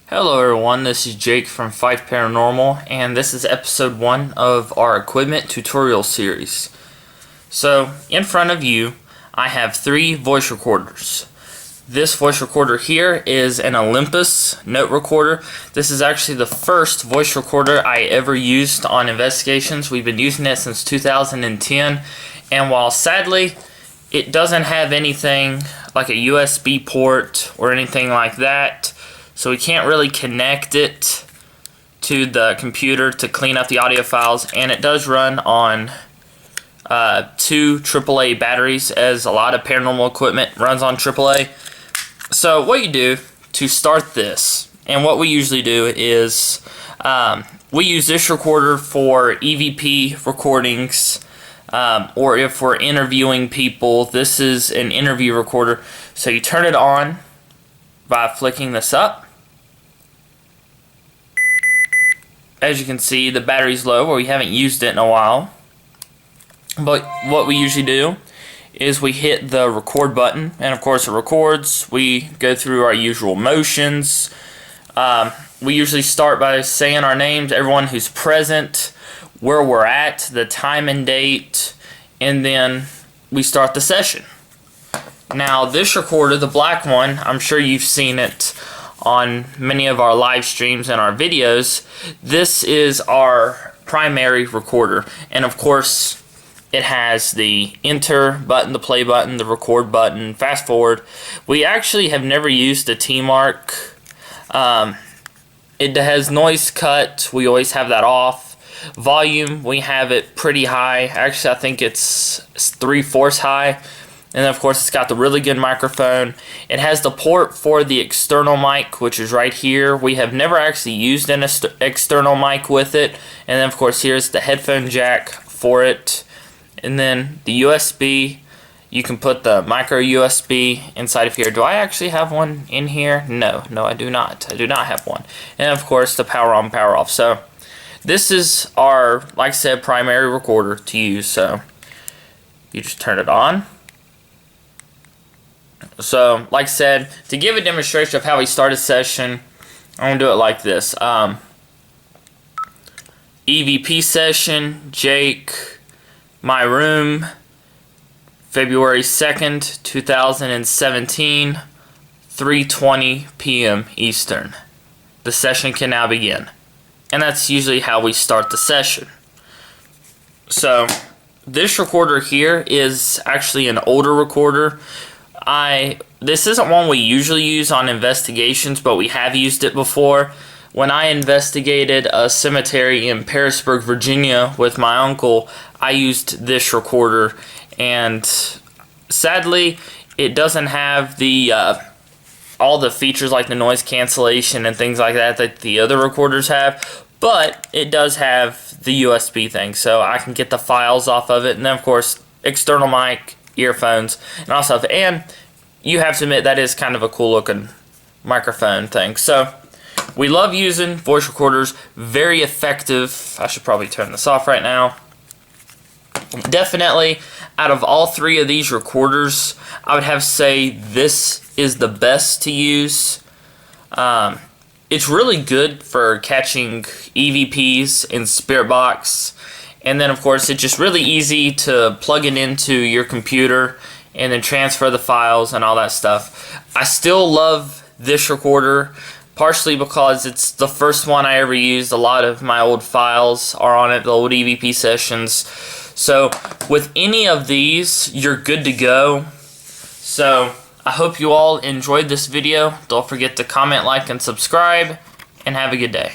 Hello everyone, this is Jake from Fife Paranormal, and this is episode 1 of our equipment tutorial series. So, in front of you, I have 3 voice recorders. This voice recorder here is an Olympus note recorder. This is actually the first voice recorder I ever used on investigations. We've been using it since 2010, and while sadly it doesn't have anything like a USB port or anything like that, so we can't really connect it to the computer to clean up the audio files, and it does run on 2 AAA batteries, as a lot of paranormal equipment runs on AAA. So what you do to start this, and what we usually do is we use this recorder for EVP recordings, or if we're interviewing people. This is an interview recorder, so you turn it on by flicking this up. As you can see, the battery's low, or we haven't used it in a while. But what we usually do is we hit the record button, and of course it records. We go through our usual motions. We usually start by saying our names, everyone who's present, where we're at, the time and date, and then we start the session. Now this recorder, the black one, I'm sure you've seen it on many of our live streams and our videos. This is our primary recorder, and of course it has the enter button, the play button, the record button, fast forward. We actually have never used a T-mark. It has noise cut, we always have that off. Volume, we have it pretty high. Actually, I think it's 3/4 high. And then of course it's got the really good microphone. It has the port for the external mic, which is right here. We have never actually used an external mic with it. And then of course here's the headphone jack for it. And then the USB, you can put the micro USB inside of here. Do I actually have one in here? No, I do not. I do not have one. And of course the power on, power off. So this is our, like I said, primary recorder to use. So you just turn it on. So, like I said, to give a demonstration of how we start a session, I'm going to do it like this. EVP session, Jake, my room, February 2nd, 2017, 3:20 p.m. Eastern. The session can now begin. And that's usually how we start the session. So, this recorder here is actually an older recorder. This isn't one we usually use on investigations, but we have used it before. When I investigated a cemetery in Parisburg, Virginia with my uncle, I used this recorder, and sadly it doesn't have the all the features like the noise cancellation and things like that that the other recorders have, but it does have the USB thing, so I can get the files off of it. And then of course external mic, earphones, and also and you have to admit that is kind of a cool looking microphone thing. So we love using voice recorders, very effective. I should probably turn this off right now. Definitely out of all 3 of these recorders, I would have to say this is the best to use. It's really good for catching EVPs in Spirit Box. And then of course it's just really easy to plug it into your computer and then transfer the files and all that stuff. I still love this recorder, partially because it's the first one I ever used. A lot of my old files are on it, the old EVP sessions. So with any of these, you're good to go. So I hope you all enjoyed this video. Don't forget to comment, like, and subscribe, and have a good day.